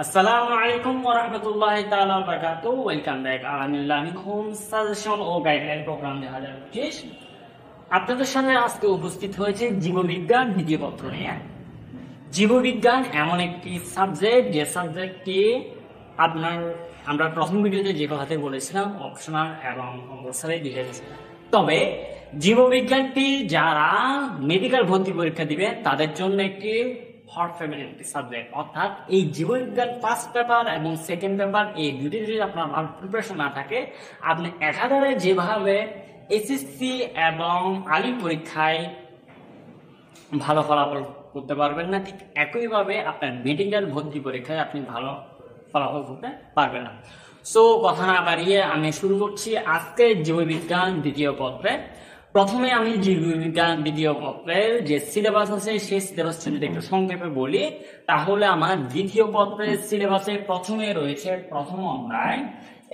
আসসালামু আলাইকুম ওয়া রাহমাতুল্লাহি তাআলা ওয়া বারাকাতুহু। ওয়েলকাম ব্যাক আলহামদুলিল্লাহ আমি হোম সাজেশন ও গাইডলাইন প্রোগ্রাম 2025। আপনাদের সামনে আজকে উপস্থিত হয়েছে জীববিজ্ঞান দ্বিতীয় পত্র নিয়ে। জীববিজ্ঞান এমন একটি সাবজেক্ট যে সাবজেক্টটি আমরা প্রথম ভিডিওতে যে কথাতে বলেছিলাম অপশনাল এবং কম্পালসরি ডিটেইলস। তবে জীববিজ্ঞানটি যারা মেডিকেল ভর্তি পরীক্ষা দিবে তাদের জন্য একটি হট ফেভারিট সাবজেক্ট, অর্থাৎ এই জীববিজ্ঞান ফার্স্ট পেপার এবং সেকেন্ড পেপার এই দুটি যদি আপনার ভালো প্রিপারেশন না থাকে, আপনি একাধারে যেভাবে এসএসসি এবং আলিম পরীক্ষায় ভালো ফলাফল করতে পারবেন না, ঠিক একইভাবে আপনার মেডিকেল ভর্তি পরীক্ষায় আপনি ভালো ফলাফল করতে পারবেন না। সো কথা না বাড়িয়ে আমি শুরু করছি আজকে জীববিজ্ঞান দ্বিতীয় পত্রে। প্রথমে আমি জীববিজ্ঞান দ্বিতীয় পত্রের যে সিলেবাস আছে সেই সিলেবাস যদি একটু সংক্ষেপে বলি, তাহলে আমার দ্বিতীয় পত্রের সিলেবাসে প্রথমে রয়েছে প্রথম অধ্যায়,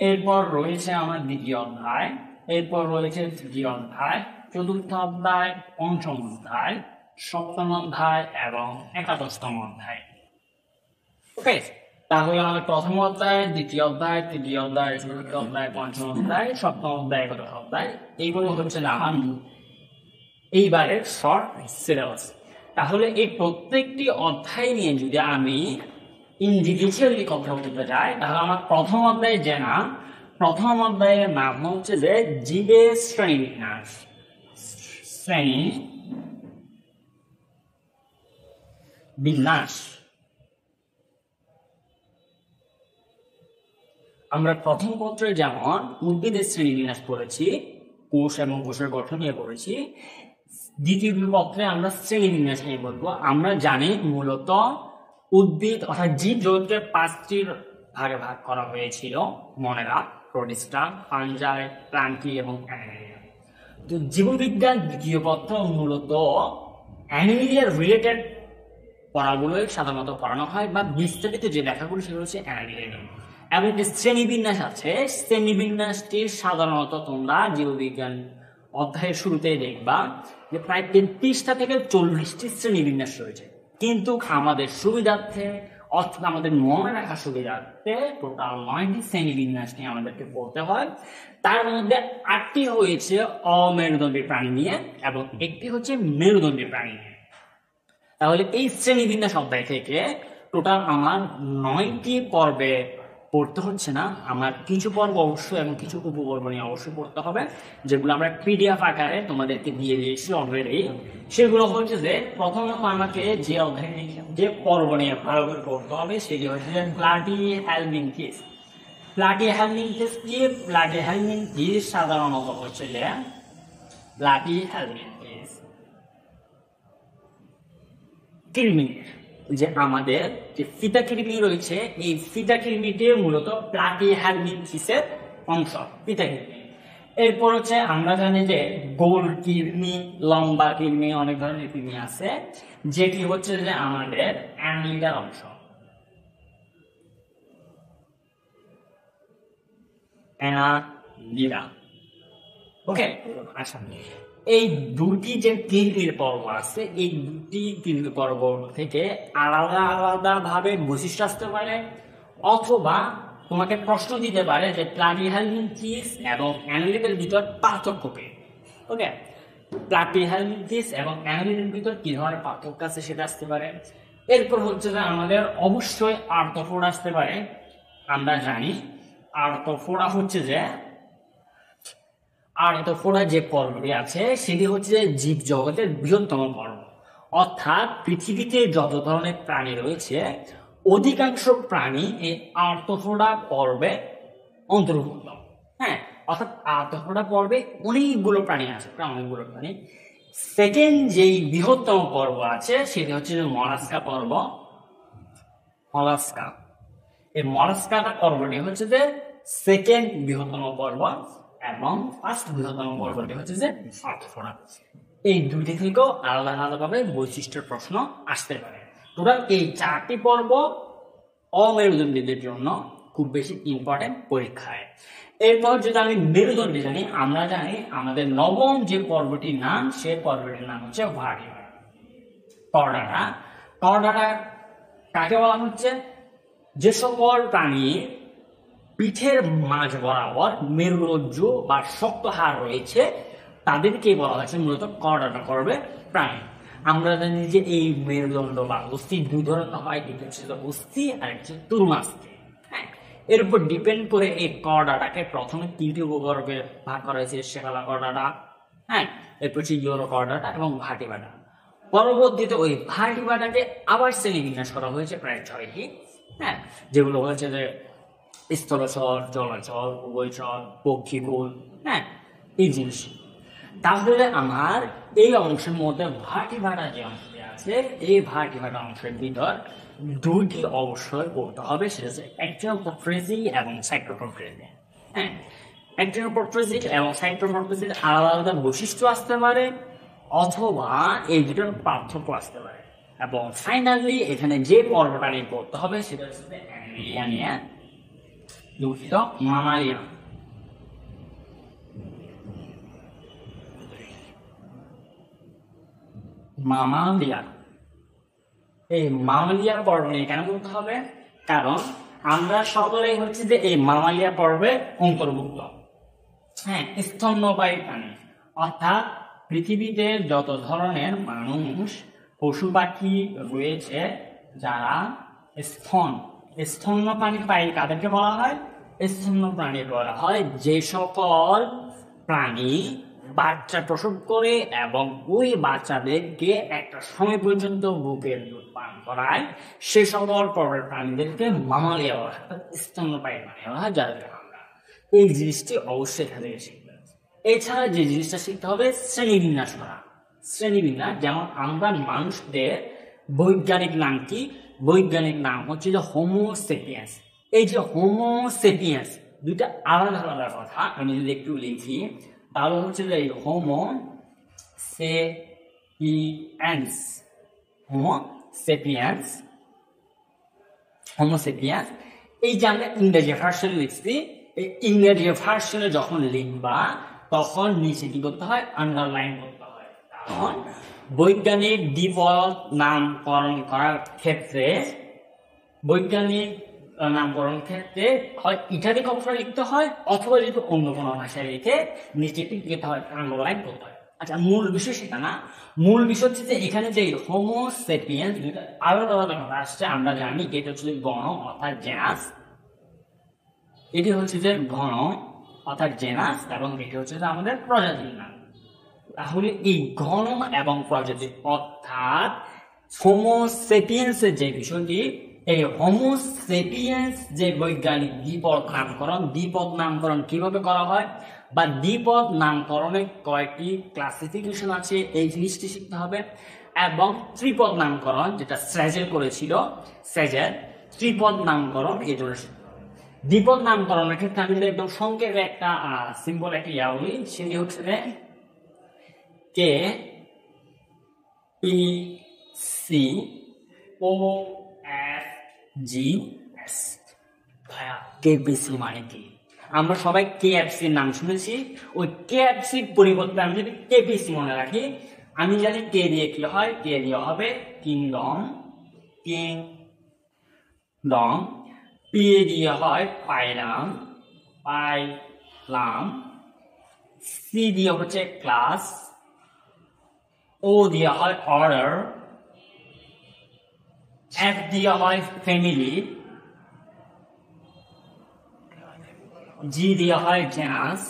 এরপর রয়েছে আমার দ্বিতীয় অধ্যায়, এরপর রয়েছে তৃতীয় অধ্যায়, চতুর্থ অধ্যায়, পঞ্চম অধ্যায়, সপ্তম অধ্যায় এবং একাদশতম অধ্যায়। ওকে, তাহলে আমার প্রথম অধ্যায়, দ্বিতীয় অধ্যায়, তৃতীয় অধ্যায়, চতুর্থ অধ্যায়, পঞ্চম অধ্যায়, সপ্তম অধ্যায়, একাদশ অধ্যায়, এইগুলো হচ্ছে আমার এইবারের শর্ট সিলেবাস। তাহলে এই প্রত্যেকটি অধ্যায় নিয়ে যদি আমি ইন ডিটেইলস কথা বলতে যাই, তাহলে আমার প্রথম অধ্যায় যে নাম, প্রথম অধ্যায়ের নাম হচ্ছে যে জীবের শ্রেণীবিন্যাস। শ্রেণী বিন্যাস। আমরা প্রথম পত্রে যেমন উদ্ভিদের শ্রেণীবিন্যাস পড়েছি, কোষ এবং কোষের গঠন নিয়ে পড়েছি, দ্বিতীয় পত্রে আমরা শ্রেণীবিন্যাস নিয়ে বলবো। আমরা জানি মূলত উদ্ভিদ অর্থাৎ জীব জগৎকে 5টি ভাগে ভাগ করা হয়েছিল, মনে রাখ, প্রোটিস্টা, ফাঞ্জাই, প্লান্টি এবং অ্যানিমেলিয়া। তো জীববিজ্ঞান দ্বিতীয় পত্র মূলত অ্যানিমেলিয়া রিলেটেড পড়াগুলোই সাধারণত পড়ানো হয়, বা বিস্তারিত যে লেখাগুলো সেগুলো হচ্ছে অ্যানিমেলিয়া। এবং যে শ্রেণীবিন্যাস আছে, শ্রেণীবিন্যাসটি সাধারণত তোমরা জীববিজ্ঞান অধ্যায়ের শুরুতেই দেখবা যে প্রায় 33টা থেকে 40টি শ্রেণীবিন্যাস রয়েছে। কিন্তু আমাদের সুবিধার্থে অর্থাৎ আমাদের মনে রাখার সুবিধার্থে টোটাল 9টি শ্রেণীবিন্যাস নিয়ে আমাদেরকে পড়তে হয়। তার মধ্যে 8টি হয়েছে অমেরুদণ্ডী প্রাণী নিয়ে এবং একটি হচ্ছে মেরুদণ্ডী প্রাণী নিয়ে। তাহলে এই শ্রেণীবিন্যাস অধ্যায় থেকে টোটাল আমার 9টি পর্বে পড়তে হচ্ছে না, আমার কিছু পর্ব অবশ্যই এবং কিছু উপপর্ব নিয়ে অবশ্যই পড়তে হবে, যেগুলো আমরা পিডিএফ আকারে তোমাদেরকে দিয়ে দিয়েছি অলরেডি। সেগুলো হচ্ছে যে প্রথমে আমাকে যে অধ্যায় যে পর্ব নিয়ে ভালো করে পড়তে হবে সেটি হচ্ছে প্লাটি হেলমিনথিস। প্লাটি হেলমিনথিস কি? প্লাটি হেলমিনথিস সাধারণত হচ্ছে যে প্লাটি হেলমিনথিস কৃমি, যে আমাদের যে ফিতা কৃমি রয়েছে, এই ফিতা কৃমিটি মূলত প্লাটি হেলমিনথিসের অংশ, ফিতা কৃমি। এরপর হচ্ছে আমরা জানি যে গোল কৃমি, লম্বা কৃমি, অনেক ধরনের কৃমি আছে, যেটি হচ্ছে যে আমাদের অ্যানিলিডার অংশ। অ্যানালিডা। ওকে, আচ্ছা, এই দুটি যে কৃমির পর্ব আছে, এই দুটি কৃমির পর্ব থেকে আলাদা আলাদা ভাবে বৈশিষ্ট্য আসতে পারে, অথবা তোমাকে প্রশ্ন দিতে পারে যে প্লাটি হেলমিনথিস এবং অ্যানালিডের ভিতর পার্থক্য কি। ওকে, প্লাটি হেলমিনথিস এবং অ্যানালিডের ভিতর কি ধরনের পার্থক্য আছে সেটা আসতে পারে। এরপর হচ্ছে যে আমাদের অবশ্যই আর্থ্রোপোডা আসতে পারে। আমরা জানি আর্থ্রোপোডা হচ্ছে যে আর্থ্রোপোডা যে পর্বটি আছে সেটি হচ্ছে জীব জগতের বৃহত্তম পর্ব, অর্থাৎ পৃথিবীতে যত ধরনের প্রাণী রয়েছে অধিকাংশ প্রাণী এই আর্থ্রোপোডা পর্বে অন্তর্ভুক্ত। হ্যাঁ, অর্থাৎ আর্থ্রোপোডা পর্বে অনেকগুলো প্রাণী আছে, অনেকগুলো প্রাণী। সেকেন্ড যেই বৃহত্তম পর্ব আছে সেটি হচ্ছে মলাস্কা পর্ব। মলাস্কা, এই মলাস্কা পর্বটি হচ্ছে যে সেকেন্ড বৃহত্তম পর্ব এবং ফার্স্ট বৃহত্তম পর্বটি হচ্ছে যে আর্থ্রোপোডা। এই দুইটি থেকেও আলাদা আলাদাভাবে বৈশিষ্ট্যের প্রশ্ন আসতে পারে। টোটাল এই 4টি পর্ব অমেরুদণ্ডীদের জন্য খুব বেশি ইম্পর্টেন্ট পরীক্ষায়। এরপর যদি আমি মেরুদণ্ডী জানি, আমরা জানি আমাদের নবম যে পর্বটির নাম, সে পর্বটির নাম হচ্ছে ভার্টিব্রা। করডাটা। করডাটা কাকে বলা হচ্ছে? যে সকল প্রাণী পিঠের মাঝ বরাবর মেরুরজ্জ বা শক্ত হাড় রয়েছে তাদেরকে বলা হয়েছে মূলত করডাটা করবে প্রাণী। আমরা জানি যে এই মেরুদণ্ড বা অস্থি দুই ধরনের হয়, একটি হচ্ছে অস্থি আর একটি তুর্মাস্থি। হ্যাঁ, এর উপর ডিপেন্ড করে এই করডাটাকে প্রথমে তিনটি উপবর্গে ভাগ করা হয়েছে, সেফালা করডাটা, হ্যাঁ, এরপর হচ্ছে ইউরো করডাটা এবং ভার্টিব্রাটা। পরবর্তীতে ওই ভার্টিব্রাটাকে আবার শ্রেণীবিন্যাস করা হয়েছে প্রায় 6টি, হ্যাঁ, যেগুলো হচ্ছে যে স্থলচর, জলচর, উভয়চর, পক্ষীকুল, হ্যাঁ, এই জিনিস। তাহলে আমার এই অংশের মধ্যে ভার্টিব্রাটা যে অংশটি আছে, এই ভার্টিব্রাটা অংশের ভিতর দুইটি অবশ্যই করতে হবে, সেটা হচ্ছে অ্যাক্টিনোপট্রেজি এবং সাইক্লোপট্রেজি। হ্যাঁ, অ্যাক্টিনোপট্রেজি এবং সাইক্লোপট্রেজির আলাদা আলাদা বৈশিষ্ট্য আসতে পারে অথবা এই দুটোর পার্থক্য আসতে পারে। এবং ফাইনালি এখানে যে পর্বটা নিয়ে পড়তে হবে সেটা হচ্ছে অ্যানিমিয়া, দুঃখিত, মামালিয়া। মামালিয়া, এই মামালিয়া পর্ব নিয়ে কেন বলতে হবে? কারণ আমরা সকলেই হচ্ছে যে এই মামালিয়া পর্বে অন্তর্ভুক্ত। হ্যাঁ, স্তন্যপায়ী প্রাণী, অর্থাৎ পৃথিবীতে যত ধরনের মানুষ পশু পাখি রয়েছে যারা স্তন্যপায়ী প্রাণী তাদেরকে বলা হয় স্তন্যপ্রাণী বলা হয়। যে সকল প্রাণী বাচ্চা প্রসব করে এবং ওই বাচ্চাদেরকে একটা সময় পর্যন্ত বুকের দুধ পান করায়, সে সকল প্রাণীদেরকে মামালিয়া বলা হয়, স্তন্যপায়ী প্রাণী বলা হয়। যাদের আমরা এই জিনিসটি অবশ্যই এখান থেকে শিখতে হবে। এছাড়া যে জিনিসটা শিখতে হবে শ্রেণীবিন্যাস করা। শ্রেণীবিন্যাস, যেমন আমরা মানুষদের বৈজ্ঞানিক নাম কি? বৈজ্ঞানিক নাম হচ্ছে যে হোমোসেপিয়েন্স। এই যে হোমোসেপিয়েন্স দুইটা আলাদা আলাদা কথা, আমি যদি একটু লিখি তাহলে হচ্ছে যে হোমোসেপিয়েন্স, হোমোসেপিয়েন্স এই যে আমরা ইংরেজি ভার্সনে লিখছি, এই ইংরেজি ভার্সনে যখন লিখবা তখন নিচে কি করতে হয়? আন্ডারলাইন করতে হয়। কারণ বৈজ্ঞানিক দ্বিপদ নামকরণ করার ক্ষেত্রে হয় ইটালিক অক্ষরে লিখতে হয় অথবা যদি অন্য কোনো ভাষায় লিখে নিচে লিখতে হয়, আন্ডারলাইন করতে হয়। আচ্ছা, মূল বিষয় সেটা না। মূল বিষয় হচ্ছে যে এখানে যে হোমোসেপিয়েন্স আলাদা আলাদা কথা আসছে। আমরা জানি এটা হচ্ছে গণ অর্থাৎ জেনাস, এটি হচ্ছে যে গণ অর্থাৎ জেনাস, এবং এটি হচ্ছে যে আমাদের প্রজাতির নাম। তাহলে এই গণ এবং প্রজাতি অর্থাৎ হোমোসেপিয়েন্সের যে বিষয়টি, এই হোমোসেপিয়েন্স যে বৈজ্ঞানিক দ্বিপদ নামকরণ কিভাবে করা হয় বা দ্বিপদ নামকরণের কয়েকটি ক্লাসিফিকেশন আছে, এই জিনিসটি শিখতে হবে। এবং ত্রিপদ নামকরণ, যেটা স্যাজের করেছিল, ত্রিপদ নামকরণ এই জন্য শিখতে হবে। দ্বিপদ নামকরণের ক্ষেত্রে আমি একদম সংক্ষেপে একটা সিম্বল একটা বলি, সেটি হচ্ছে কে পি সি ও এফ জি এস। ভাইয়া, কেপিসি মানে কি? আমরা সবাই কেএফসির নাম শুনেছি। ওই কেএফসির পরিবর্তে আমি যদি কেপিসি মনে রাখি, আমি জানি কে দিয়ে কি হয়, কে দিয়ে হবে কিংডম, পি দিয়ে হয় পাইলাম, সি দিয়ে হচ্ছে ক্লাস, ও দিয়ে হয় অর্ডার, এফ দিয়ে হয় ফ্যামিলি, জি দিয়ে হয় জেনাস,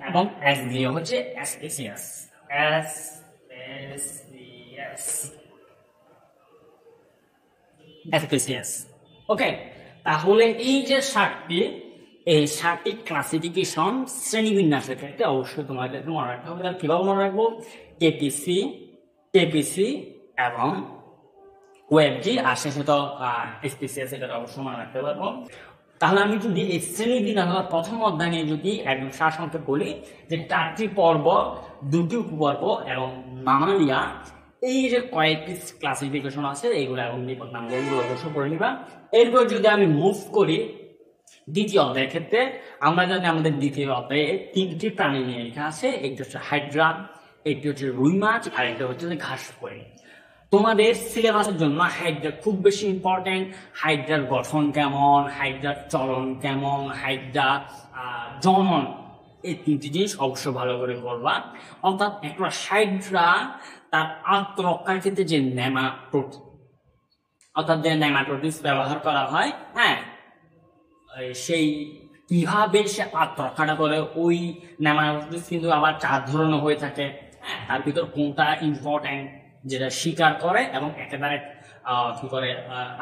এবং এস দিয়ে হচ্ছে স্পিসিয়াস। ওকে, তাহলে এই যে এই 7টি ক্লাসিফিকেশন শ্রেণীবিন্যাসের ক্ষেত্রে অবশ্যই তোমাদেরকে মনে রাখতে হবে। কিভাবে মনে রাখবো? কেপিসি এবং ওয়েবজি, আর শেষে তো স্পিসিয়াস, এটা অবশ্যই মনে রাখতে পারবো। তাহলে আমি যদি এই শ্রেণীবিন্যাস প্রথম অধ্যায় নিয়ে যদি একদম সারসংক্ষেপে বলি যে 4টি পর্ব, 2টি উপপর্ব এবং মামালিয়া, এই যে কয়েকটি ক্লাসিফিকেশন আছে এগুলো এবং নামগুলো অবশ্যই করে নিবা। এরপর যদি আমি মুভ করি দ্বিতীয় অধ্যায়ের ক্ষেত্রে, আমরা জানি আমাদের দ্বিতীয় অধ্যায়ে 3টি প্রাণী নিয়ে লেখা আছে। একটি হচ্ছে হাইড্রা, একটি হচ্ছে রুই মাছ, আর একটা হচ্ছে ঘাসফড়িং। তোমাদের সিলেবাসের জন্য হাইড্রা খুব বেশি ইম্পর্টেন্ট। হাইড্রার গঠন কেমন, হাইড্রার চলন কেমন, হাইড্রা জনন, এই তিনটি জিনিস অবশ্যই ভালো করে করবা। অর্থাৎ একটা হাইড্রা তার আত্মরক্ষার ক্ষেত্রে যে নেমাটোডিস ব্যবহার করা হয়, হ্যাঁ, সেই কিভাবে সে আত্মরক্ষাটা করে, ওই নেমাটোডিস কিন্তু আবার 4 ধরনের হয়ে থাকে। তার ভিতর কোনটা ইম্পর্টেন্ট, যেটা শিকার করে এবং একেবারে কি করে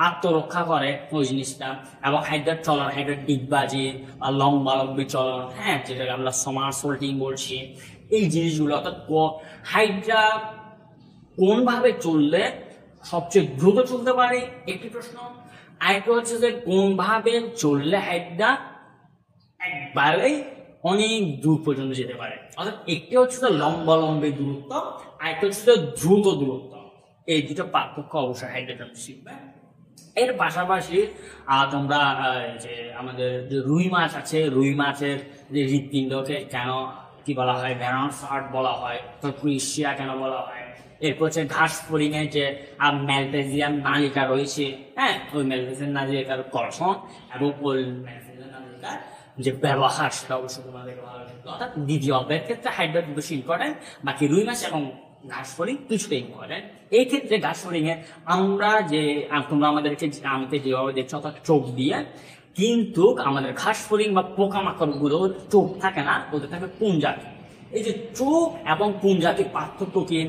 আত্মরক্ষা করে ওই জিনিসটা। এবং হাইড্রার চলন, হাইড্রার ডিগবাজি, লম্বালম্বী চলন, হ্যাঁ, যেটাকে আমরা সমারসোল্টিং বলছি, এই জিনিসগুলো। অর্থাৎ হাইড্রা কোন ভাবে চললে সবচেয়ে দ্রুত চলতে পারে একটি প্রশ্ন, আরেকটা হচ্ছে যে কোন ভাবে চললে হাইড্রা একবারে অনেক দূর পর্যন্ত যেতে পারে। অর্থাৎ একটি হচ্ছে লম্বালম্বী দূরত্ব, আরেকটা হচ্ছে দ্রুত দূরত্ব। এই দুটো পার্থক্য অবশ্যই হাইড্রা শিখবে। এর পাশাপাশি তোমরা যে আমাদের যে রুই মাছ আছে, রুই মাছের যে হৃৎপিণ্ডকে কেন কি বলা হয়, ভ্যারান্স হার্ট বলা হয়, ক্রিশিয়া কেন বলা হয়, এরপর হচ্ছে ঘাস ফড়িংয়ের যে ম্যালটেজিয়াম নালিকা রয়েছে, হ্যাঁ, ওই ম্যালটেজিয়াম নালিকার গঠন এবং ওই ম্যালটেজিয়াম নালিকার যে ব্যবহার, সেটা অবশ্যই তোমাদেরকে ভালো লাগবে। অর্থাৎ দ্বিতীয় অধ্যায়ের ক্ষেত্রে হাইড্রা বেশি ইম্পর্টেন্ট, বাকি রুই মাছ এবং ঘাস ফড়িং কিছুটা ইম্পর্টেন্ট। এই ক্ষেত্রে ঘাস ফড়িং এ আমরা যে তোমরা আমাদেরকে যেভাবে দেখছো, অর্থাৎ চোখ দিয়ে, কিন্তু আমাদের ঘাস ফড়িং বা পোকামাকড় গুলো চোখ থাকে না, ওদের থাকে পুঞ্জাতি। এই যে চোখ এবং পুঞ্জাতির পার্থক্য কি,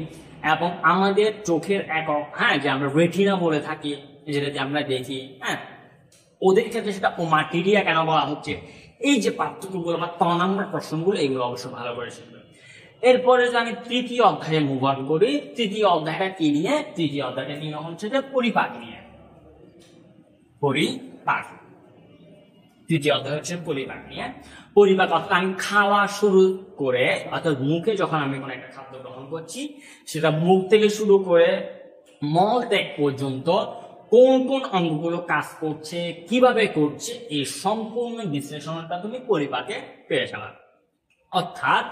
এবং আমাদের চোখের একক, হ্যাঁ, যে আমরা রেটিনা বলে থাকি, যেটা আমরা দেখি, হ্যাঁ, ওদের ক্ষেত্রে সেটা ওমাটিরিয়া কেন বলা হচ্ছে, এই যে পার্থক্যগুলো বা 3 নম্বর প্রশ্নগুলো, এগুলো অবশ্যই ভালো করে শিখবে। এরপরে যে আমি তৃতীয় অধ্যায়ে মুভ অন করি, তৃতীয় অধ্যায়টা কি নিয়ে? তৃতীয় অধ্যায়টা নিয়ে হচ্ছে যে পরিপাক নিয়ে। পরিপাক, তৃতীয় অধ্যায় হচ্ছে পরিপাক নিয়ে। পরিপাক অর্থাৎ আমি খাওয়া শুরু করে, অর্থাৎ মুখে যখন আমি কোনো একটা খাদ্য গ্রহণ করছি, সেটা মুখ থেকে শুরু করে মল ত্যাগ পর্যন্ত কোন কোন অঙ্গগুলো কাজ করছে, কিভাবে করছে, এই সম্পূর্ণ বিশ্লেষণটা তুমি পরিপাকে পেয়ে যাবে। অর্থাৎ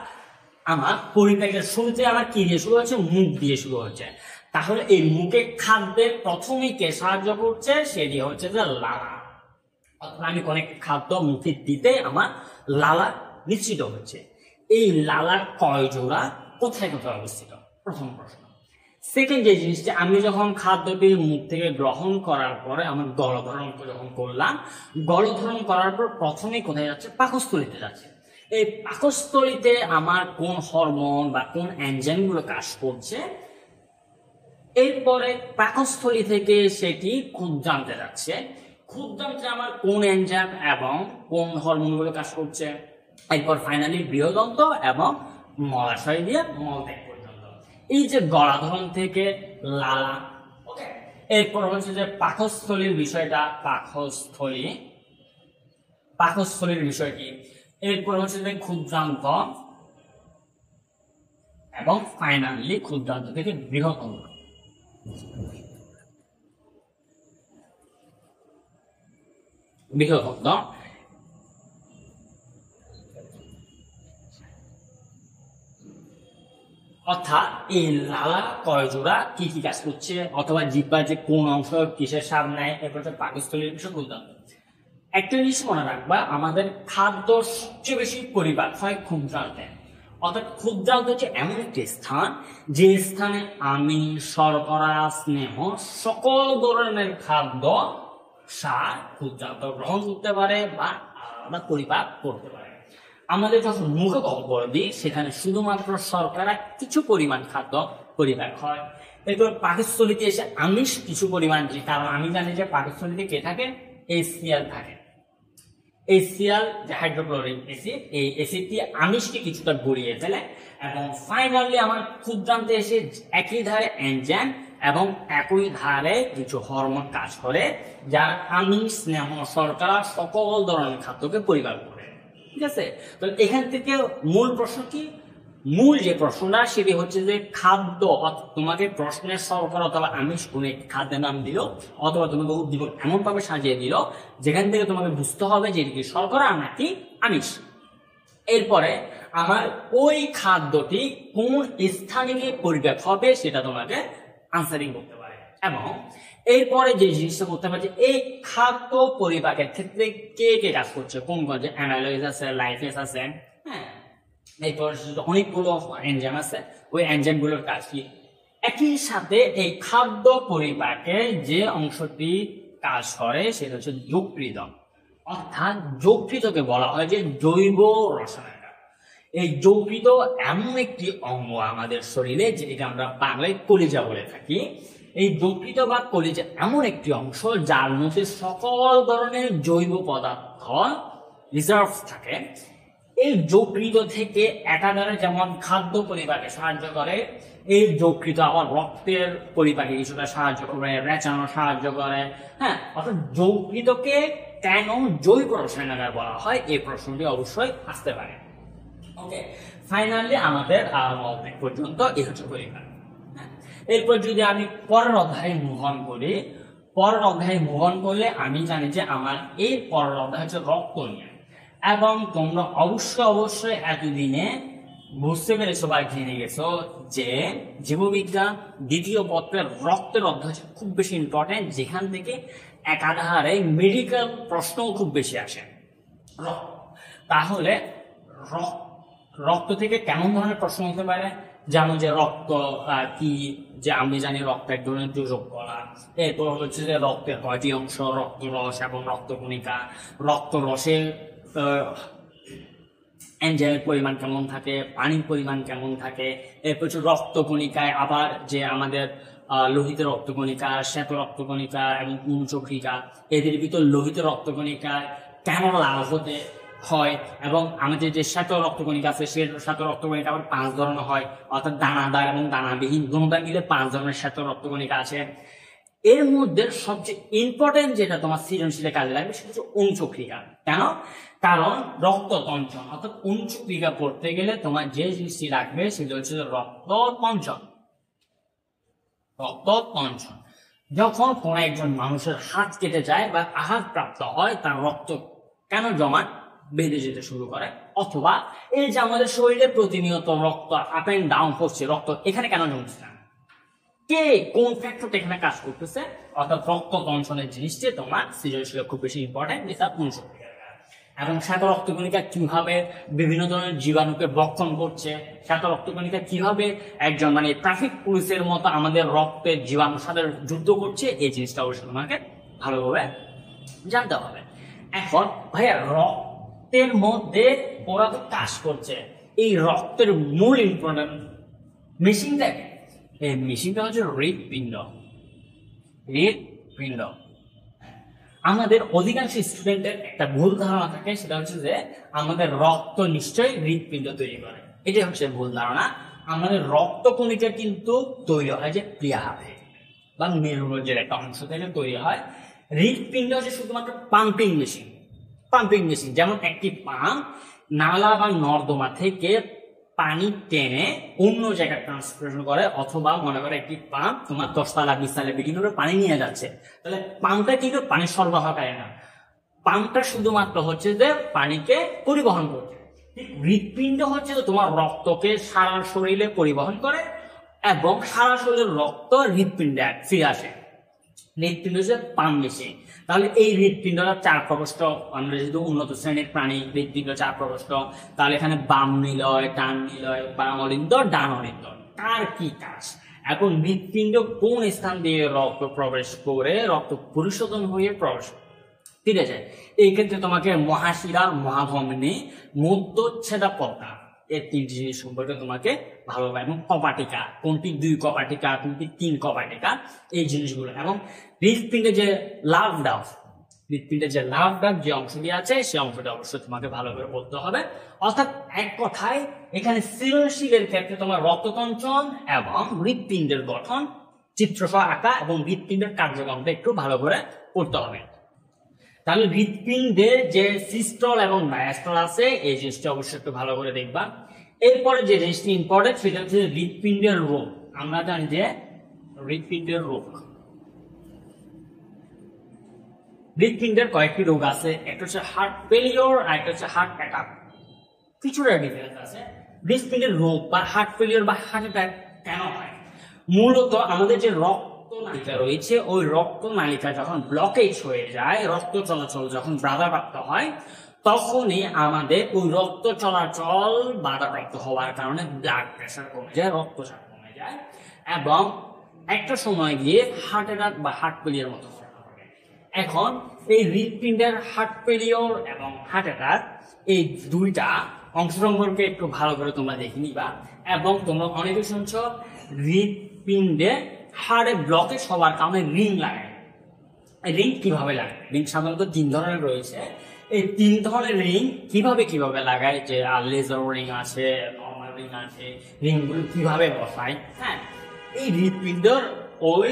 আমার পরিপাকের শুরুতে আমার কি দিয়ে শুরু হচ্ছে? মুখ দিয়ে শুরু হচ্ছে। তাহলে এই মুখে খাদ্যের প্রথমেই কে সাহায্য করছে? সেটি হচ্ছে যে লালা। অর্থাৎ আমি কোনো একটা খাদ্য মুখে দিতে আমার লালা নিশ্চিত হচ্ছে। এই লালার কয় জোড়া, কোথায় কোথায় অবস্থিত? প্রথম প্রশ্ন। সেকেন্ড যে জিনিসটা, আমি যখন খাদ্যটি মুখ থেকে গ্রহণ করার পরে আমার গলধারণ যখন করলাম, গলধারণ করার পর প্রথমেই কোথায় যাচ্ছে? পাকস্থলীতে যাচ্ছে। এই পাকস্থলীতে আমার কোন হরমোন বা কোন এনজাইম গুলো কাজ করছে, এরপরে পাকস্থলী থেকে সেটি ক্ষুদ্রান্তে যাচ্ছে। ক্ষুদ্রান্তে আমার কোন এনজাইম এবং কোন হরমোন গুলো কাজ করছে, এরপর ফাইনালি বৃহদন্ত এবং মলাশয় দিয়ে মলত্যাগ পর্যন্ত। এই যে গলাধরণ থেকে লালা, ওকে। এরপর হচ্ছে যে পাকস্থলীর বিষয়টা, পাকস্থলীর বিষয়টি। এরপর হচ্ছে যে ক্ষুদ্রান্ত এবং ফাইনালি ক্ষুদ্রান্ত থেকে বৃহদন্ত। বৃহদন্ত অর্থাৎ এই লালা কয় জোড়া, কি কি কাজ করছে, অথবা জিহ্বার যে কোন অংশ কিসের স্বাদ নেয়, এরপর হচ্ছে পাকস্থলীর বিষয় ক্ষুদ্রান্ত। একটা জিনিস মনে রাখবা, আমাদের খাদ্য সবচেয়ে বেশি পরিপাক হয় ক্ষুদ্রান্তে। অর্থাৎ ক্ষুদ্রান্ত হচ্ছে এমন একটি স্থান, যে স্থানে আমিষ, শর্করা, স্নেহ, সকল ধরনের খাদ্য সার ক্ষুদ্রান্ত গ্রহণ করতে পারে বা আলাদা পরিপাক করতে পারে। আমাদের যখন মুখে গহ্বর দিই, সেখানে শুধুমাত্র শর্করা কিছু পরিমাণ খাদ্য পরিপাক হয়। এরপর পাকস্থলীতে এসে আমিষ কিছু পরিমাণ, কারণ আমি জানি যে পাকস্থলীতে কে থাকে? HCl থাকে। HCl যে হাইড্রোক্লোরিক অ্যাসিড, এই অ্যাসিডটি আমিষকে কিছুটা গড়িয়ে ফেলে এবং ফাইনালি আমার ক্ষুদ্রান্তে এসে একই ধারে এনজাইম এবং একই ধারে কিছু হরমোন কাজ করে, যার আমিষ, স্নেহ, শর্করা সকল ধরনের খাদ্যকে পরিপাক করে। ঠিক আছে? তো এখান থেকে মূল প্রশ্ন কি? মূল যে প্রশ্নটা, সেটি হচ্ছে যে খাদ্য, তোমাকে প্রশ্নের শর্করা অথবা আমিষ কোন একটি খাদ্যের নাম দিল, অথবা তোমাকে উদ্দীপক এমন ভাবে সাজিয়ে দিল যেখান থেকে তোমাকে বুঝতে হবে যে এটি শর্করা নাকি আমিষ। এরপরে আমার ওই খাদ্যটি কোন স্থানে গিয়ে পরিপাক হবে, সেটা তোমাকে আনসারিং করতে পারে। এবং এরপরে যে জিনিসটা করতে হবে যে এই খাদ্য পরিপাকের ক্ষেত্রে কে কে কাজ করছে, কোন কোন যে অ্যামাইলোজ আছে, লাইফেজ আছে, হ্যাঁ, এরপর অনেকগুলো এনজাইম আছে, ওই এনজাইম গুলোর কাজ কি। একই সাথে এই খাদ্য পরিপাকে যে অংশটি কাজ করে সেটা হচ্ছে যকৃত। অর্থাৎ যকৃতকে বলা হয় যে জৈব রসায়ন। এই যকৃত এমন একটি অঙ্গ আমাদের শরীরে, যেটা আমরা বাংলায় কলিজা বলে থাকি। এই যকৃত বা কলিজা এমন একটি অংশ যার মধ্যে সকল ধরনের জৈব পদার্থ রিজার্ভ থাকে। এই যকৃত থেকে একাধারে যেমন খাদ্য পরিপাকে সাহায্য করে, এই যকৃত আবার রক্তের পরিপাকে কিছুটা সাহায্য করে, রেচানো সাহায্য করে। হ্যাঁ, অর্থাৎ যকৃতকে কেন জৈব রসায়নাগার বলা হয়, এই প্রশ্নটি অবশ্যই আসতে পারে। ওকে, ফাইনালি আমাদের পর্যন্ত এই হচ্ছে পরিপাক। এরপর যদি আমি পরের অধ্যায়ে মুভ অন করি, পরের অধ্যায়ে মুভ অন করলে আমি জানি যে আমার এই পরের অধ্যায় হচ্ছে রক্ত নিয়ে। এবং তোমরা অবশ্যই এতদিনে বুঝতে পেরেছো বা জেনে গেছো যে জীববিজ্ঞান দ্বিতীয় পত্রের রক্তের অধ্যায় খুব বেশি ইম্পর্টেন্ট, যেখান থেকে একাধারে মেডিকেল প্রশ্নও খুব বেশি আসে। তাহলে রক্ত থেকে কেমন ধরনের প্রশ্ন হতে পারে, যেমন যে রক্ত কি, যে আমি জানি রক্ত এক ধরনের যোজক কলা। এরপর হচ্ছে যে রক্তের কয়টি অংশ, রক্তরস এবং রক্তকণিকা, রক্তরসের এনজাইমের পরিমাণ কেমন থাকে, পানির পরিমাণ কেমন থাকে। এরপর হচ্ছে রক্তকণিকায় আবার যে আমাদের লোহিত রক্তকণিকা, শ্বেত রক্তকণিকা এবং পুঞ্চক্রিকা, এদের ভিতর লোহিত রক্তকণিকা কেন লাল হতে হয়, এবং আমাদের যে শ্বেত রক্তকণিকা আছে সে শ্বেত রক্তকণিকা আবার 5 ধরনের হয়, অর্থাৎ দানাদার এবং দানাবিহীন দুটোটা মিলে 5 ধরনের শ্বেত রক্তকণিকা আছে। এর মধ্যে সবচেয়ে ইম্পর্টেন্ট যেটা তোমার সৃজনশীলে কাজে লাগবে সেটা হচ্ছে অণুচক্রিকা। কেন? কারণ রক্ততঞ্চন অর্থাৎ অণুচক্রিকা পড়তে গেলে তোমার যে জিনিসটি লাগবে সেটা হচ্ছে রক্ততঞ্চন। রক্ততঞ্চন, যখন কোন একজন মানুষের হাত কেটে যায় বা আঘাতপ্রাপ্ত হয়, তার রক্ত কেন জমাট বেঁধে যেতে শুরু করে, অথবা এই যে আমাদের শরীরে প্রতিনিয়ত রক্ত আপ এন্ড ডাউন করছে, রক্ত এখানে কেন জমছে না, কে কোন ফ্যাক্টরটা এখানে কাজ করতেছে, অর্থাৎ রক্ত তঞ্চনের জিনিসটি তোমার সৃজনশীল খুব বেশি ইম্পর্টেন্ট, যেটা অণুচক্রিকা। এবং শ্বেত রক্তকণিকা কিভাবে বিভিন্ন ধরনের জীবাণুকে ভক্ষণ করছে, শ্বেত রক্তকণিকা কিভাবে একজন মানে ট্রাফিক পুলিশের মতো আমাদের রক্তের জীবাণুর সাথে যুদ্ধ করছে, এই জিনিসটা অবশ্যই তোমাকে ভালোভাবে জানতে হবে। এখন ভাইয়া রক্তের মধ্যে ওরা তো কাজ করছে, এই রক্তের মূল ইম্পর্টেন্ট মেশিনটাকে, এই মেশিনটা হচ্ছে হৃৎপিণ্ড। হৃৎপিণ্ড আমাদের অধিকাংশ স্টুডেন্টের একটা ভুল ধারণা থাকে, সেটা হচ্ছে যে আমাদের রক্ত নিশ্চয়ই হৃৎপিণ্ড তৈরি করে। এটাই হচ্ছে ভুল ধারণা। আমাদের রক্তকণিকা কিন্তু তৈরি হয় যে প্লিহা থেকে বা মেরুরজ্জের একটা অংশ থেকে তৈরি হয়। হৃৎপিণ্ড হচ্ছে শুধুমাত্র পাম্পিং মেশিন। পাম্পিং মেশিন যেমন একটি পাম্প নালা বা নর্দমা থেকে পানি টেনে অন্য জায়গায় ট্রান্সফার করে, অথবা মনে করে একটি পাম্প তোমার 10 তলা 20 তলা বিল্ডিং এর পানি নিয়ে যাচ্ছে, তাহলে পাম্পটা কিন্তু পানি সরবরাহ করে না, পাম্পটা শুধুমাত্র হচ্ছে যে পানিকে পরিবহন করছে। হৃৎপিণ্ড হচ্ছে যে তোমার রক্তকে সারা শরীরে পরিবহন করে এবং সারা শরীরের রক্ত হৃৎপিণ্ডে ফিরে আসে। হৃৎপিণ্ড হচ্ছে পাম্প মেশিন। তাহলে এই হৃৎপিণ্ডটা 4 প্রকোষ্ঠ, আমরা যেহেতু উন্নত শ্রেণীর প্রাণী, হৃৎপিণ্ড 4 প্রকোষ্ঠ, তাহলে এখানে বাম নিলয়, ডান নিলয়, বাম অলিন্দ, ডান অলিন্দ, কার কি কাজ, এখন হৃৎপিণ্ড কোন স্থান দিয়ে রক্ত প্রবেশ করে রক্ত পরিশোধন হয়ে প্রবেশ ফিরে যায়। এই ক্ষেত্রে তোমাকে মহাশিরা, মহাধমনী, মধ্যচ্ছেদা পদ্মা, এই 3টি জিনিস সম্পর্কে তোমাকে ভালোভাবে, এবং কপাটিকা, কোনটি 2 কপাটিকা, কোনটি 3 কপাটিকা, এই জিনিসগুলো, এবং হৃৎপিণ্ডের যে লাভ ডাক, হৃৎপিণ্ডের যে লাভ ডাক যে অংশটি আছে সেই অংশটা অবশ্যই তোমাকে ভালো করে বলতে হবে। অর্থাৎ এক কথায় এখানে সৃজনশীলের ক্ষেত্রে তোমার রক্ততঞ্চন এবং হৃৎপিণ্ডের গঠন চিত্রসহ আঁকা এবং হৃৎপিণ্ডের কার্যক্রমটা একটু ভালো করে পড়তে হবে। তাহলে হৃৎপিণ্ডের যে সিস্টল এবং ডায়াস্টল আছে এই জিনিসটা অবশ্যই একটু ভালো করে দেখবা। এরপরে যে জিনিসটি ইম্পর্টেন্ট সেটা হচ্ছে হৃৎপিণ্ডের রোগ। আমরা জানি যে হৃৎপিণ্ডের রোগ, হৃৎপিণ্ডের কয়েকটি রোগ আছে, একটা হচ্ছে হার্ট ফেলিওর আর একটা হচ্ছে হার্ট অ্যাটাক। কিছুটা ডিফারেন্স আছে। হৃৎপিণ্ডের রোগ বা হার্ট ফেলিওর বা হার্ট অ্যাটাক কেন হয়? মূলত আমাদের যে রক্ত রক্তনালিকা রয়েছে, ওই রক্তনালিকা যখন ব্লকেজ হয়ে যায়, রক্ত চলাচল যখন বাধাপ্রাপ্ত হয়, তখনই আমাদের ওই রক্ত চলাচল বাধাপ্রাপ্ত হওয়ার কারণে ব্লাড প্রেশার কমে যায়, রক্তচাপ কমে যায়, এবং একটা সময় গিয়ে হার্ট অ্যাটাক বা হার্ট ফেলিয়ার মতো হবে। এখন এই হৃৎপিণ্ডের হার্ট ফেলিওর এবং হার্ট অ্যাটাক, এই দুইটা অংশ সম্পর্কে একটু ভালো করে তোমরা দেখে নিবা। এবং তোমরা অনেকে শুনছ হৃৎপিণ্ডে হার্টে ব্লকেজ হওয়ার কারণে রিং লাগায়। রিং কিভাবে লাগায়? রিং সাধারণত 3 ধরনের রয়েছে। এই 3 ধরনের রিং কিভাবে লাগায়, যে লেজার রিং আছে, নর্মাল রিং আছে, রিংগুলো কিভাবে বসায়। হ্যাঁ, এই হৃৎপিণ্ডের ওই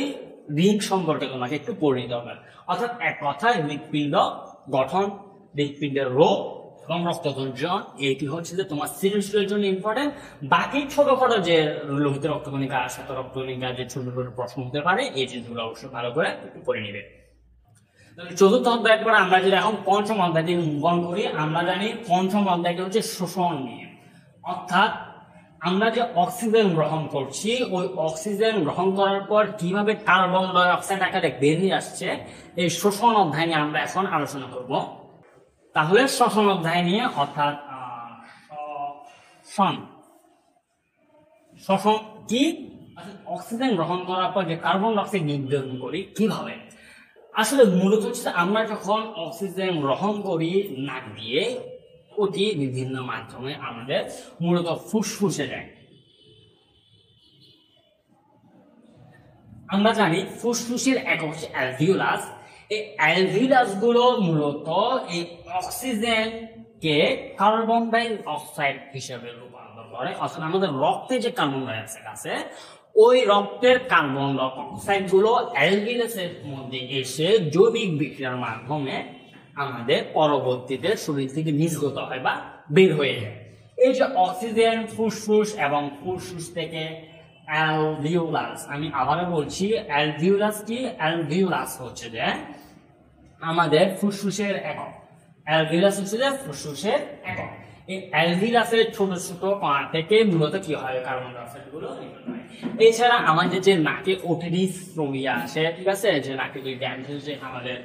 রিং সম্পর্কে তোমাকে একটু পড়ে নিতে হবে। অর্থাৎ এক কথায় হৃৎপিণ্ড গঠন, হৃৎপিণ্ডের রোগ এবং রক্তসঞ্চালন, এটি হচ্ছে যে তোমার সৃজনশীলের জন্য ইম্পর্টেন্ট। বাকি ছোটখাটো যে লোহিত রক্তকণিকা, শ্বেত রক্তকণিকা, যে ছোট ছোট প্রশ্ন হতে পারে, এই জিনিসগুলো অবশ্যই ভালো করে একটু পড়ে নিবে। চতুর্থ অধ্যায়ের পরে আমরা যদি এখন পঞ্চম অধ্যায়টি মুভন করি, আমরা জানি পঞ্চম অধ্যায়টি হচ্ছে শোষণ নিয়ে। অর্থাৎ আমরা যে অক্সিজেন গ্রহণ করছি, ওই অক্সিজেন গ্রহণ করার পর কিভাবে কার্বন ডাই অক্সাইড আকারে বেরিয়ে আসছে, এই শোষণ অধ্যায় নিয়ে আমরা এখন আলোচনা করব। তাহলে শ্বসন অধ্যায় নিয়ে, অর্থাৎ শ্বসন কি, অক্সিজেন গ্রহণ করার পর যে কার্বন ডাই অক্সাইড নির্গমন করি কিভাবে। আসলে মূলত হচ্ছে আমরা যখন অক্সিজেন গ্রহণ করি নাক দিয়ে, ওটি বিভিন্ন মাধ্যমে আমাদের মূলত ফুসফুসে যায়। আমরা জানি ফুসফুসের একক হচ্ছে অ্যালভিওলাস। এই অ্যালভিওলাস গুলো মূলত এই অক্সিজেনকে কার্বন ডাই অক্সাইড হিসেবে রূপান্তর করে। অর্থাৎ আমাদের রক্তে যে কার্বন ডাই অক্সাইড আছে, ওই রক্তের কার্বন ডাই অক্সাইড গুলো অ্যালভিওলাসের মধ্যে এসে জৈবিক বিক্রিয়ার মাধ্যমে আমাদের পরবর্তীতে শরীর থেকে নির্গত হয় বা বের হয়ে যায়। এই যে অক্সিজেন ফুসফুস এবং ফুসফুস থেকে অ্যালভিওলাস, আমি আবারও বলছি, অ্যালভিওলাস কি? অ্যালভিওলাস হচ্ছে যে আমাদের ফুসফুসের একক। অ্যালভিওলাস হচ্ছে যে ফুসফুসের একক। এই অ্যালভিওলাসের ছোট ছোট কণা থেকে মূলত কি হয়, কার্বন ডাই অক্সাইড গুলো নির্গত হয়। এছাড়া আমাদের যে নাকে ওটিটিস রোগী আছে, ঠিক আছে, যে নাকে দুই ড্যামেজ হচ্ছে, আমাদের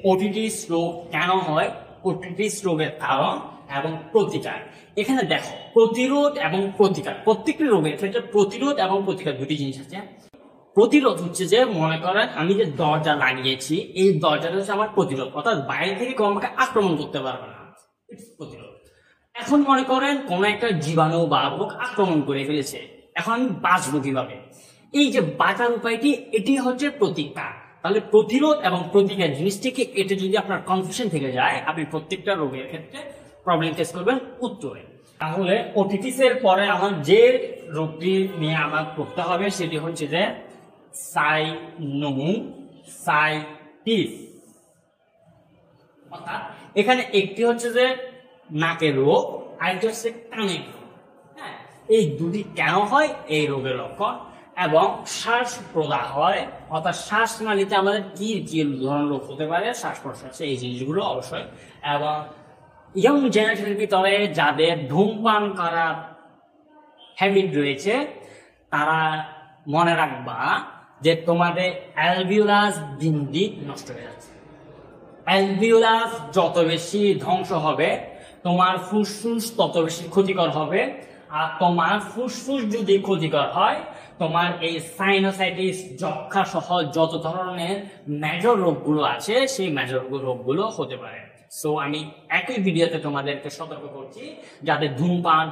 ওটিটিস রোগ কেন হয়, ওটিটিস রোগের কারণ এবং প্রতিকার। এখানে দেখো, প্রতিরোধ এবং প্রতিকার, প্রত্যেকটি রোগের ক্ষেত্রে প্রতিরোধ এবং প্রতিকার দুটি জিনিস আছে। প্রতিরোধ হচ্ছে যে, মনে করেন আমি যে দরজা লাগিয়েছি, এই দরজাটা হচ্ছে আমার প্রতিরোধ, অর্থাৎ বাইরে থেকে কেউ আমাকে আক্রমণ করতে পারবে না, প্রতিরোধ। এখন মনে করেন কোন একটা জীবাণু বা রোগ আক্রমণ করে ফেলেছে, এখন আমি বাঁচবো কিভাবে? এই যে বাঁচার উপায়টি, এটি হচ্ছে প্রতিকার। তাহলে প্রতিরোধ এবং প্রতিকার জিনিসটিকে, এটা যদি আপনার কনফিউশন থেকে যায়, আপনি প্রত্যেকটা রোগের ক্ষেত্রে প্রবলেম ফেস করবেন উত্তরে। তাহলে ওটিটিস এর পরে আমার যে রোগটি নিয়ে আমার পড়তে হবে, সেটি হচ্ছে যে সাইনোসাইটিস। অর্থাৎ এখানে একটি হচ্ছে যে নাকের রোগ, আরেকটি হচ্ছে কানের রোগ। হ্যাঁ, এই দুটি কেন হয়, এই রোগের লক্ষণ। এবং শ্বাস প্রদাহ হয়, অর্থাৎ শ্বাস নালীতে আমাদের কি কি ধরনের রোগ হতে পারে, শ্বাস প্রশ্বাসে, এই জিনিসগুলো অবশ্যই। এবং ইয়ং জেনারেশনের ভিতরে যাদের ধূমপান করার হ্যাবিট রয়েছে, তারা মনে রাখবা যে তোমাদের অ্যালভিওলাস দিন দিন নষ্ট হয়ে যাচ্ছে। অ্যালভিওলাস যত বেশি ধ্বংস হবে, তোমার ফুসফুস তত বেশি ক্ষতিকর হবে। আর তোমার ফুসফুস যদি ক্ষতিকর হয়, তোমার এই সাইনোসাইটিস, যক্ষা সহ যত ধরনের মেজর রোগগুলো আছে, সেই মেজর রোগগুলো হতে পারে। সো আমি একই ভিডিওতে তোমাদেরকে সতর্ক করছি, যাদের ধূমপান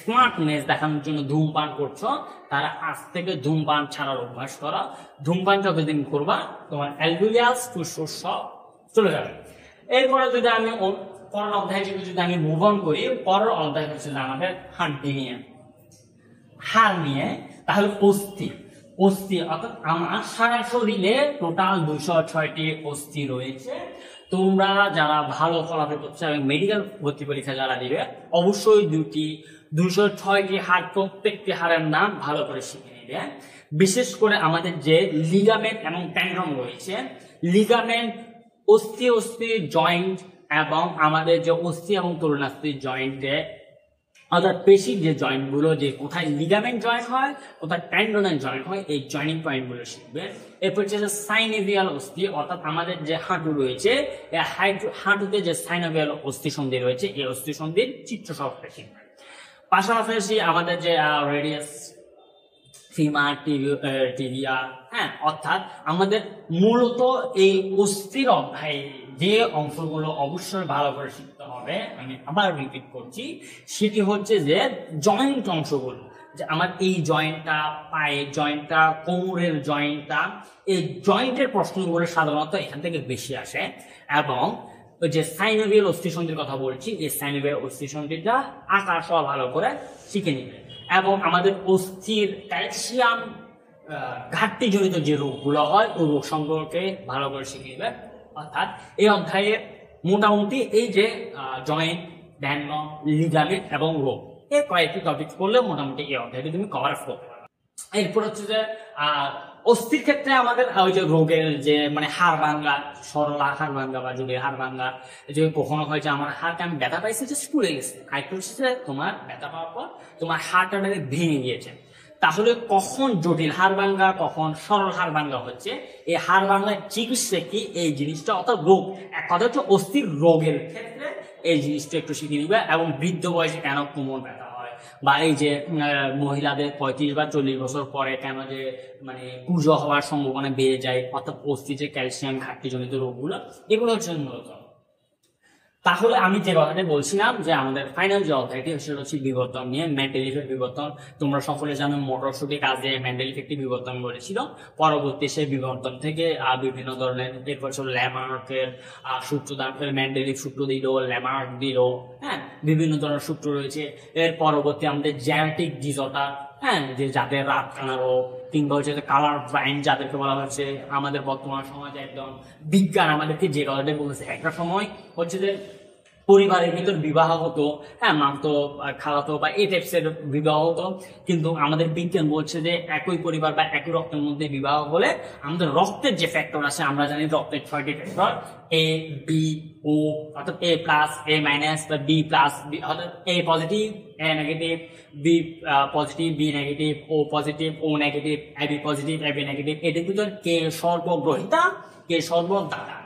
স্মার্টনেস দেখানোর জন্য ধূমপান করছো, তারা আজ থেকে ধূমপান ছাড়ার অভ্যাস করা। ধূমপান যতদিন করবা, তোমার অ্যালভিওলাস ফুসফুস সব চলে যাবে। এরপরে যদি আমি পরের অধ্যায় যদি আমি মুভ অন করি, পরের অধ্যায় হচ্ছে আমাদের হাড্ডি নিয়ে, হাড় নিয়ে। তাহলে অস্থি অর্থাৎ আমার সারা শরীরে টোটাল 206টি অস্থি রয়েছে। তোমরা যারা ভালো ফলাফল করছো এবং মেডিকেল ভর্তি পরীক্ষা যারা দিবে, অবশ্যই 206টি হাড়, প্রত্যেকটি হাড়ের নাম ভালো করে শিখে নিবে। বিশেষ করে আমাদের যে লিগামেন্ট এবং টেন্ডন রয়েছে, লিগামেন্ট অস্থি জয়েন্ট এবং আমাদের যে অস্থি এবং তরুণাস্থির জয়েন্টে অর্থাৎ পেশির যে জয়েন্ট গুলো, যে কোথায় লিগামেন্ট জয়েন্ট হয়, কোথায় টেন্ডনের জয়েন্ট হয়, এই জয়েনিং পয়েন্ট গুলো শিখবে। এরপর হচ্ছে সাইনোভিয়াল অস্থি, অর্থাৎ আমাদের যে হাঁটু রয়েছে, এই হাঁটুতে যে সাইনোভিয়াল অস্থি সন্ধি রয়েছে, এই অস্থি সন্ধির চিত্র সহকারে শিখবে। পাশাপাশি আমাদের যে রেডিয়াস, ফিমার, টিবিয়া, হ্যাঁ, অর্থাৎ আমাদের মূলত এই অস্থির অধ্যায়ে যে অংশগুলো অবশ্যই ভালো করে শিখতে হবে, আমি আবার রিপিট করছি, সেটি হচ্ছে যে জয়েন্ট অংশগুলো, যে আমার এই জয়েন্টটা, পায়ের জয়েন্টটা, কোমরের জয়েন্টটা, এই জয়েন্টের প্রশ্নগুলো সাধারণত এখান থেকে বেশি আসে। এবং ওই যে সাইনোভিয়াল অস্থিসন্ধির কথা বলছি, এই সাইনোভিয়াল অস্থিসন্ধিটা আকার সহ ভালো করে শিখে নিবে। এবং আমাদের অস্থির ক্যালসিয়াম ঘাটতি জনিত যে রোগগুলো হয়, ওই রোগ সম্পর্কে ভালো করে শিখে নিবে। অর্থাৎ এই অধ্যায়ে মোটামুটি এই যে জয়েন্ট, টেন্ডন, লিগামেন্ট এবং রোগ, এই কয়েকটি টপিক করলে মোটামুটি এই অধ্যায়টি তুমি কভার আপ করতে পারবে। এরপর হচ্ছে যে অস্থির ক্ষেত্রে আমাদের ওই যে রোগের যে মানে হাড় ভাঙ্গা, সরলা হাড় ভাঙ্গা বা যদি হাড় ভাঙ্গা, যে কখনো হয় যে আমার হাড়কে আমি ব্যথা পাইছি, যে স্কুলে গেছে, আরেকটু হচ্ছে যে তোমার ব্যথা পাওয়ার পর তোমার হাড়টা ভেঙে গিয়েছে, তাহলে কখন জটিল হাড় ভাঙ্গা, কখন সরল হাড় ভাঙ্গা হচ্ছে, এই হাড় ভাঙ্গার চিকিৎসা কি, এই জিনিসটা, অর্থাৎ রোগ, এক কথা হচ্ছে অস্থির রোগের ক্ষেত্রে এই জিনিসটা একটু শিখে নিবে। এবং বৃদ্ধ বয়সে কেন কোমর ব্যথা হয়, বা এই যে মহিলাদের 35 বা 40 বছর পরে কেন যে মানে পুজো হওয়ার সম্ভাবনা বেড়ে যায়, অর্থাৎ অস্থি যে ক্যালসিয়াম ঘাটতি জনিত রোগগুলো, এগুলো হচ্ছে মূলত। তাহলে আমি যে কথাটা বলছিলাম যে আমাদের ফাইনাল যে অধ্যায়টি সেটা হচ্ছে বিবর্তন নিয়ে, মেন্টাল ইফেক্ট বিবর্তন। তোমরা সকলে জানো মোটরশুটি কাজে মেন্টাল ইফেক্টিভ বিবর্তন বলেছিল, পরবর্তী সেই বিবর্তন থেকে বিভিন্ন ধরনের, এরপর ছিল ল্যামার্কের সূত্রদান, মেন্ডেলিভ সূত্র দিল, ল্যামার্ক দিল, হ্যাঁ, বিভিন্ন ধরনের সূত্র রয়েছে। এর পরবর্তী আমাদের জেনেটিক ডিসঅর্ডার, হ্যাঁ, যে যাদের রাত কানা রোগ, কিংবা হচ্ছে কালার ব্লাইন্ড যাদেরকে বলা হচ্ছে। আমাদের বর্তমান সমাজে একদম বিজ্ঞান আমাদেরকে যে কথাটা বলেছে, একটা সময় হচ্ছে যে পরিবারের ভিতর বিবাহ হতো, হ্যাঁ, মামতো, খালাতো বা এই টাইপসের বিবাহ হতো, কিন্তু আমাদের বিজ্ঞান বলছে যে একই পরিবার বা একই রক্তের মধ্যে বিবাহ হলে আমাদের রক্তের যে ফ্যাক্টর আছে, আমরা জানি রক্তের 6টি ফ্যাক্টর, এ, বি, ও, অর্থাৎ এ প্লাস, এ মাইনাস বা বি প্লাস, অর্থাৎ A positive, A negative, B positive, B negative, O positive, O negative, A B positive, A B negative. এটার ভিতর কে সর্বগ্রহিতা, কে সর্বদাতা,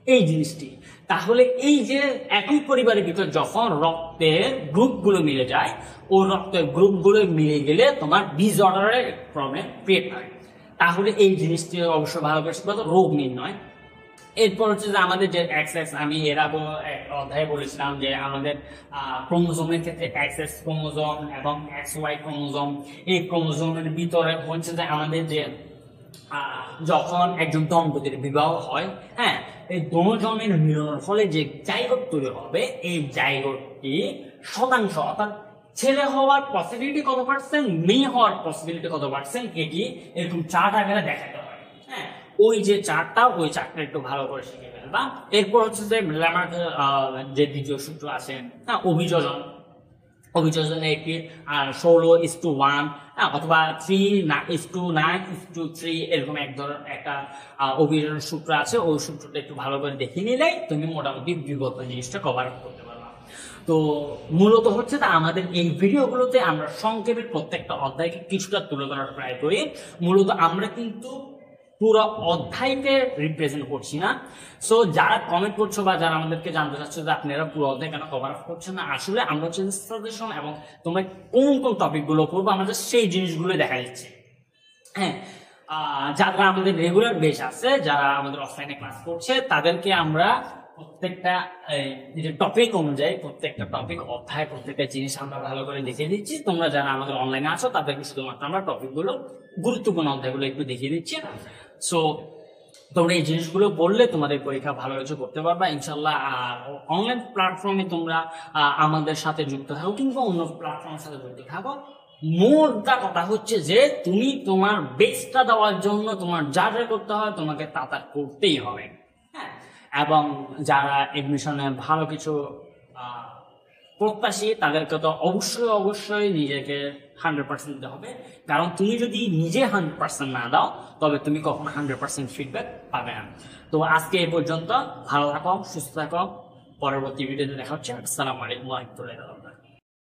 এই জিনিসটি। তাহলে এই যে একই পরিবারের ভিতর যখন রক্তের গ্রুপগুলো মিলে যায়, ও রক্তের গ্রুপগুলো মিলে গেলে তোমার ডিসঅর্ডারের প্রবলেম ক্রিয়েট হয়। তাহলে এই জিনিসটি অবশ্য ভালো করে শিখবো, রোগ নির্ণয়। এরপর হচ্ছে যে আমাদের যে এক্স, আমি এর আগে এক অধ্যায়ে বলেছিলাম যে আমাদের ক্রোমোজোমের ক্ষেত্রে এক্স ক্রোমোজোম এবং XY ক্রোমোজোম, এই ক্রোমোজোমের ভিতরে হচ্ছে যে আমাদের যে যখন একজন দম্পতির বিবাহ হয়, হ্যাঁ, এই দোনোজনের মিলনের ফলে যে জাইগোট তৈরি হবে, এই জাইগোটটি শতাংশ, অর্থাৎ ছেলে হওয়ার পসিবিলিটি কত পার্সেন্ট, মেয়ে হওয়ার পসিবিলিটি কত পার্সেন্ট, এটি এরকম চার্ট আকারে দেখাতে হয়। হ্যাঁ, ওই যে চার্টটা, ওই চার্টটা একটু ভালো করে শিখে ফেলবা। এরপর হচ্ছে যে ল্যামার্কের যে দ্বিতীয় সূত্র আছে, হ্যাঁ, অভিযোজন, অভিযোজনে একটি 16:1, অথবা 3:9:3 এরকম এক ধরনের একটা অভিযোজন সূত্র আছে। ওই সূত্রটা একটু ভালো করে দেখে নিলে তুমি মোটামুটি বিবর্তন জিনিসটা কভার আপ করতে পারবা। তো মূলত হচ্ছে তা আমাদের এই ভিডিওগুলোতে আমরা সংক্ষেপে প্রত্যেকটা অধ্যায়কে কিছুটা তুলে ধরার ট্রাই করি। মূলত আমরা কিন্তু পুরো অধ্যায়কে রিপ্রেজেন্ট করছি না। সো যারা কমেন্ট করছো বা যারা আমাদেরকে জানতে চাচ্ছ যে আপনারা পুরো অধ্যায় কেন কভার আপ করছেন না, আসলে আমরা হচ্ছে সাজেশন এবং তোমরা কোন কোন টপিক গুলো পড়বো আমাদের সেই জিনিসগুলো দেখা যাচ্ছে। হ্যাঁ, যারা আমাদের রেগুলার বেস আছে, যারা আমাদের অফলাইনে ক্লাস করছে, তাদেরকে আমরা প্রত্যেকটা টপিক অনুযায়ী প্রত্যেকটা টপিক অধ্যায় প্রত্যেকটা জিনিস আমরা ভালো করে লিখে দিচ্ছি। তোমরা যারা আমাদের অনলাইনে আছো তাদেরকে শুধুমাত্র আমরা টপিকগুলো, গুরুত্বপূর্ণ অধ্যায়গুলো একটু দেখিয়ে দিচ্ছি। সো তোমরা এই জিনিসগুলো বললে তোমাদের পরীক্ষা ভালো কিছু করতে পারবা ইনশাল্লাহ। আর অনলাইন প্ল্যাটফর্মে তোমরা আমাদের সাথে যুক্ত থাকো কিংবা অন্য প্ল্যাটফর্মের সাথে যুক্ত থাকো, মোটটা কথা হচ্ছে যে তুমি তোমার বেস্টটা দেওয়ার জন্য তোমার যা যা করতে হয় তোমাকে তা করতেই হবে। হ্যাঁ, এবং যারা এডমিশনে ভালো কিছু প্রত্যাশী তাদেরকে তো অবশ্যই নিজেকে 100% দিতে হবে। কারণ তুমি যদি নিজে 100% না দাও তবে তুমি কখনো 100% ফিডব্যাক পাবে না। তো আজকে এই পর্যন্ত, ভালো থাকো, সুস্থ থাকো, পরবর্তী ভিডিওতে দেখা হচ্ছে। আসসালামু আলাইকুম ওয়া রাহমাতুল্লাহি ওয়া বারাকাতুহু।